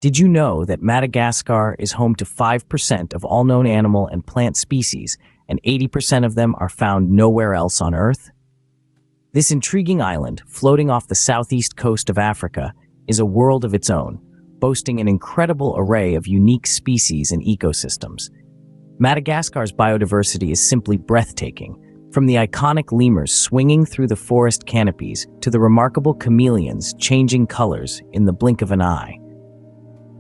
Did you know that Madagascar is home to 5% of all known animal and plant species, and 80% of them are found nowhere else on Earth? This intriguing island, floating off the southeast coast of Africa, is a world of its own, boasting an incredible array of unique species and ecosystems. Madagascar's biodiversity is simply breathtaking, from the iconic lemurs swinging through the forest canopies to the remarkable chameleons changing colors in the blink of an eye.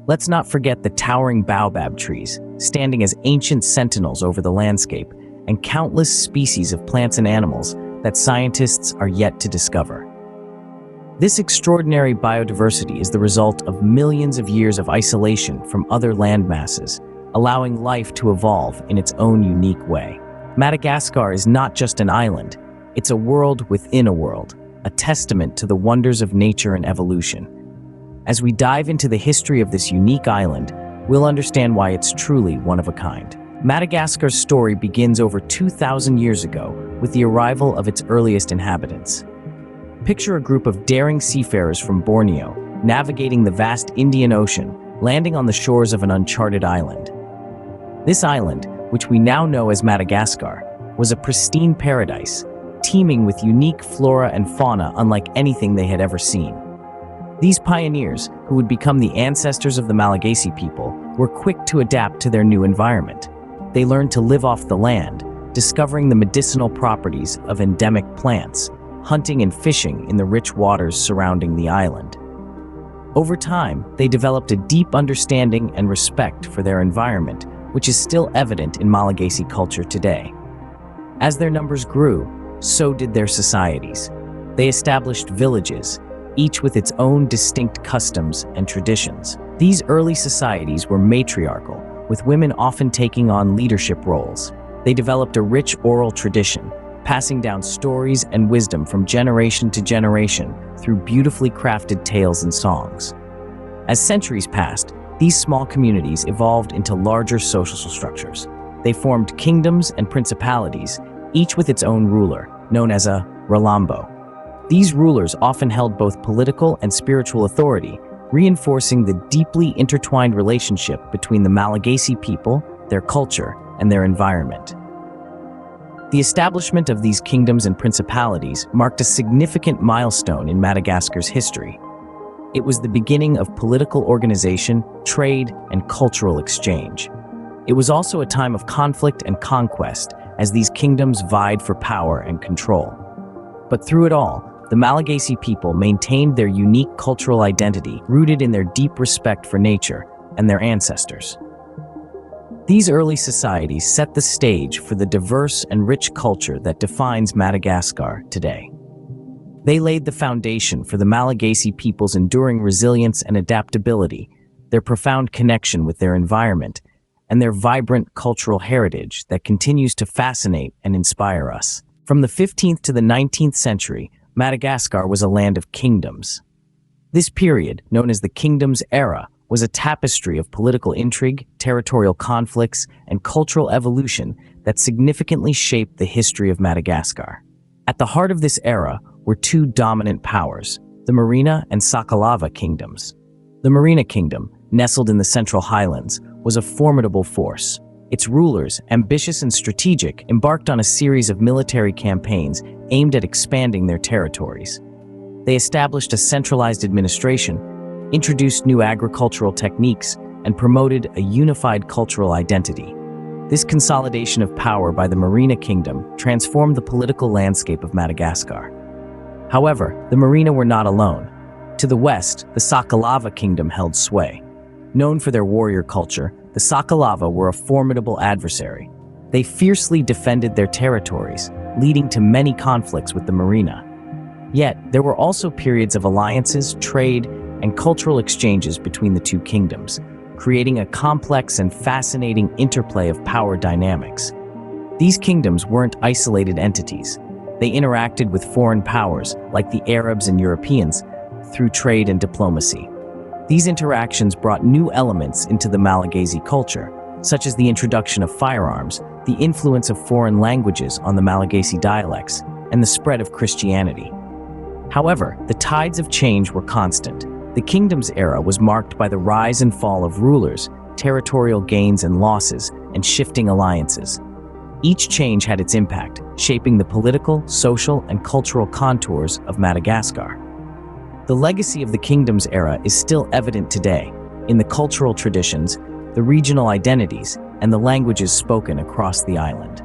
Let's not forget the towering baobab trees, standing as ancient sentinels over the landscape, and countless species of plants and animals that scientists are yet to discover. This extraordinary biodiversity is the result of millions of years of isolation from other land masses, allowing life to evolve in its own unique way. Madagascar is not just an island, it's a world within a world, a testament to the wonders of nature and evolution. As we dive into the history of this unique island, we'll understand why it's truly one of a kind. Madagascar's story begins over 2,000 years ago with the arrival of its earliest inhabitants. Picture a group of daring seafarers from Borneo, navigating the vast Indian Ocean, landing on the shores of an uncharted island. This island, which we now know as Madagascar, was a pristine paradise, teeming with unique flora and fauna unlike anything they had ever seen. These pioneers, who would become the ancestors of the Malagasy people, were quick to adapt to their new environment. They learned to live off the land, discovering the medicinal properties of endemic plants, hunting and fishing in the rich waters surrounding the island. Over time, they developed a deep understanding and respect for their environment, which is still evident in Malagasy culture today. As their numbers grew, so did their societies. They established villages, each with its own distinct customs and traditions. These early societies were matriarchal, with women often taking on leadership roles. They developed a rich oral tradition, passing down stories and wisdom from generation to generation through beautifully crafted tales and songs. As centuries passed, these small communities evolved into larger social structures. They formed kingdoms and principalities, each with its own ruler, known as a Ralambo. These rulers often held both political and spiritual authority, reinforcing the deeply intertwined relationship between the Malagasy people, their culture, and their environment. The establishment of these kingdoms and principalities marked a significant milestone in Madagascar's history. It was the beginning of political organization, trade, and cultural exchange. It was also a time of conflict and conquest, as these kingdoms vied for power and control. But through it all, the Malagasy people maintained their unique cultural identity, rooted in their deep respect for nature and their ancestors. These early societies set the stage for the diverse and rich culture that defines Madagascar today. They laid the foundation for the Malagasy people's enduring resilience and adaptability, their profound connection with their environment, and their vibrant cultural heritage that continues to fascinate and inspire us. From the 15th to the 19th century, Madagascar was a land of kingdoms. This period, known as the Kingdoms Era, was a tapestry of political intrigue, territorial conflicts, and cultural evolution that significantly shaped the history of Madagascar. At the heart of this era were two dominant powers, the Merina and Sakalava kingdoms. The Merina kingdom, nestled in the Central Highlands, was a formidable force. Its rulers, ambitious and strategic, embarked on a series of military campaigns aimed at expanding their territories. They established a centralized administration, introduced new agricultural techniques, and promoted a unified cultural identity. This consolidation of power by the Merina kingdom transformed the political landscape of Madagascar. However, the Merina were not alone. To the west, the Sakalava kingdom held sway. Known for their warrior culture, the Sakalava were a formidable adversary. They fiercely defended their territories, leading to many conflicts with the Merina. Yet, there were also periods of alliances, trade, and cultural exchanges between the two kingdoms, creating a complex and fascinating interplay of power dynamics. These kingdoms weren't isolated entities. They interacted with foreign powers, like the Arabs and Europeans, through trade and diplomacy. These interactions brought new elements into the Malagasy culture, such as the introduction of firearms, the influence of foreign languages on the Malagasy dialects, and the spread of Christianity. However, the tides of change were constant. The kingdom's era was marked by the rise and fall of rulers, territorial gains and losses, and shifting alliances. Each change had its impact, shaping the political, social, and cultural contours of Madagascar. The legacy of the kingdom's era is still evident today, in the cultural traditions, the regional identities, and the languages spoken across the island.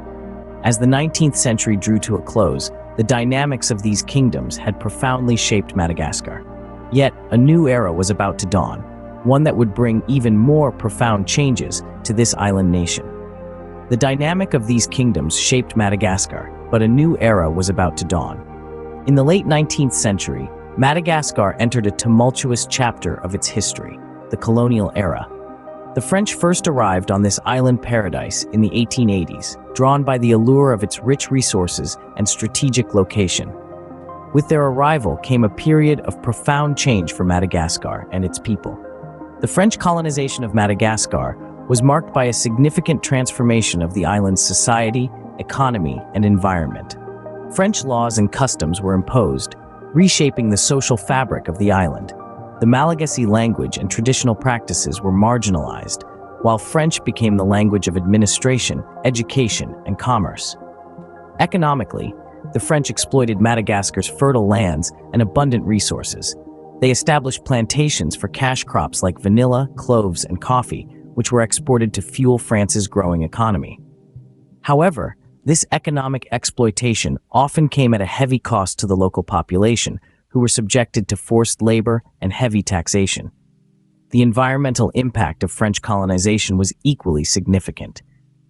As the 19th century drew to a close, the dynamics of these kingdoms had profoundly shaped Madagascar. Yet, a new era was about to dawn, one that would bring even more profound changes to this island nation. The dynamic of these kingdoms shaped Madagascar, but a new era was about to dawn. In the late 19th century, Madagascar entered a tumultuous chapter of its history, the Colonial Era. The French first arrived on this island paradise in the 1880s, drawn by the allure of its rich resources and strategic location. With their arrival came a period of profound change for Madagascar and its people. The French colonization of Madagascar was marked by a significant transformation of the island's society, economy, and environment. French laws and customs were imposed, reshaping the social fabric of the island. The Malagasy language and traditional practices were marginalized, while French became the language of administration, education, and commerce. Economically, the French exploited Madagascar's fertile lands and abundant resources. They established plantations for cash crops like vanilla, cloves, and coffee, which were exported to fuel France's growing economy. However, this economic exploitation often came at a heavy cost to the local population, who were subjected to forced labor and heavy taxation. The environmental impact of French colonization was equally significant.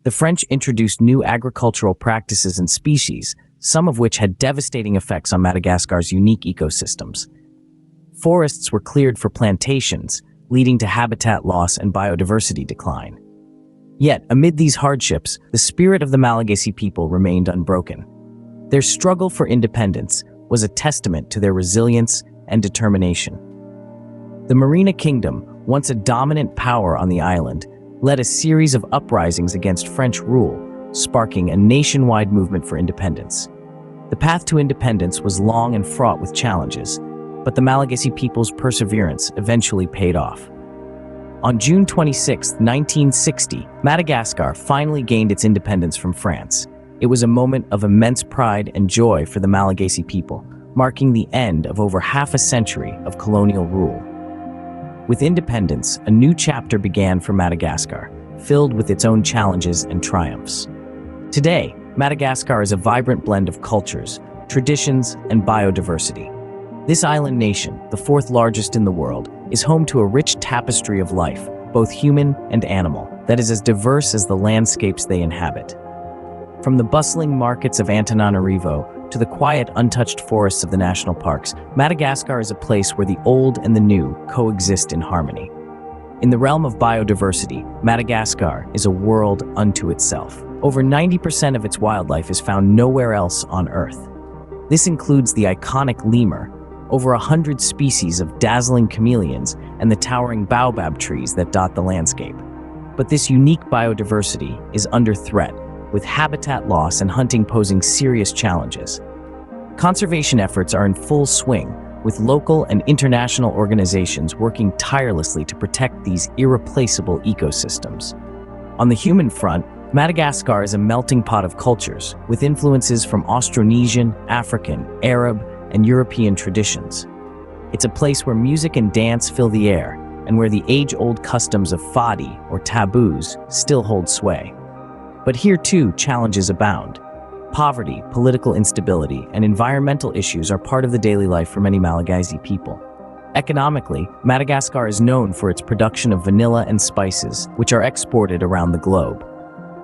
The French introduced new agricultural practices and species, some of which had devastating effects on Madagascar's unique ecosystems. Forests were cleared for plantations, leading to habitat loss and biodiversity decline. Yet, amid these hardships, the spirit of the Malagasy people remained unbroken. Their struggle for independence was a testament to their resilience and determination. The Merina Kingdom, once a dominant power on the island, led a series of uprisings against French rule, sparking a nationwide movement for independence. The path to independence was long and fraught with challenges, but the Malagasy people's perseverance eventually paid off. On June 26, 1960, Madagascar finally gained its independence from France. It was a moment of immense pride and joy for the Malagasy people, marking the end of over half a century of colonial rule. With independence, a new chapter began for Madagascar, filled with its own challenges and triumphs. Today, Madagascar is a vibrant blend of cultures, traditions, and biodiversity. This island nation, the fourth largest in the world, is home to a rich tapestry of life, both human and animal, that is as diverse as the landscapes they inhabit. From the bustling markets of Antananarivo to the quiet, untouched forests of the national parks, Madagascar is a place where the old and the new coexist in harmony. In the realm of biodiversity, Madagascar is a world unto itself. Over 90% of its wildlife is found nowhere else on Earth. This includes the iconic lemur, over 100 species of dazzling chameleons, and the towering baobab trees that dot the landscape. But this unique biodiversity is under threat, with habitat loss and hunting posing serious challenges. Conservation efforts are in full swing, with local and international organizations working tirelessly to protect these irreplaceable ecosystems. On the human front, Madagascar is a melting pot of cultures, with influences from Austronesian, African, Arab, and European traditions. It's a place where music and dance fill the air, and where the age-old customs of fadi, or taboos, still hold sway. But here too, challenges abound. Poverty, political instability, and environmental issues are part of the daily life for many Malagasy people. Economically, Madagascar is known for its production of vanilla and spices, which are exported around the globe.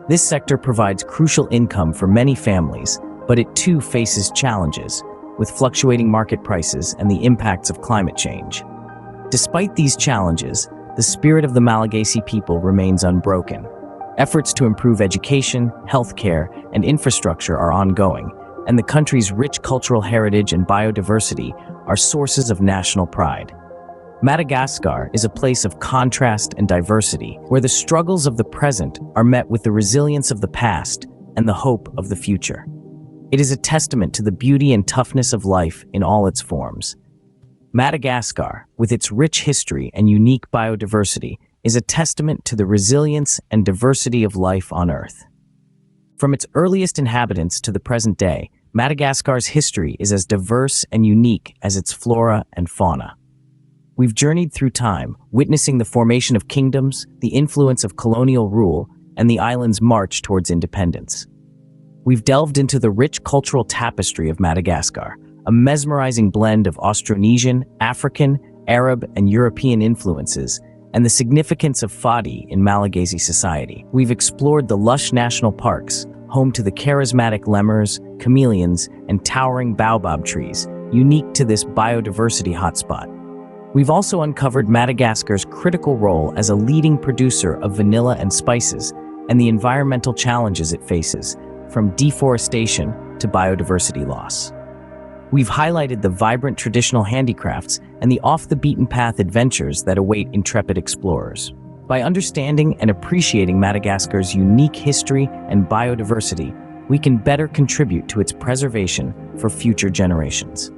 This sector provides crucial income for many families, but it too faces challenges, with fluctuating market prices and the impacts of climate change. Despite these challenges, the spirit of the Malagasy people remains unbroken. Efforts to improve education, healthcare, and infrastructure are ongoing, and the country's rich cultural heritage and biodiversity are sources of national pride. Madagascar is a place of contrast and diversity, where the struggles of the present are met with the resilience of the past and the hope of the future. It is a testament to the beauty and toughness of life in all its forms. Madagascar, with its rich history and unique biodiversity, is a testament to the resilience and diversity of life on Earth. From its earliest inhabitants to the present day, Madagascar's history is as diverse and unique as its flora and fauna. We've journeyed through time, witnessing the formation of kingdoms, the influence of colonial rule, and the island's march towards independence. We've delved into the rich cultural tapestry of Madagascar, a mesmerizing blend of Austronesian, African, Arab, and European influences, and the significance of Fadi in Malagasy society. We've explored the lush national parks, home to the charismatic lemurs, chameleons, and towering baobab trees, unique to this biodiversity hotspot. We've also uncovered Madagascar's critical role as a leading producer of vanilla and spices, and the environmental challenges it faces, from deforestation to biodiversity loss. We've highlighted the vibrant traditional handicrafts and the off-the-beaten-path adventures that await intrepid explorers. By understanding and appreciating Madagascar's unique history and biodiversity, we can better contribute to its preservation for future generations.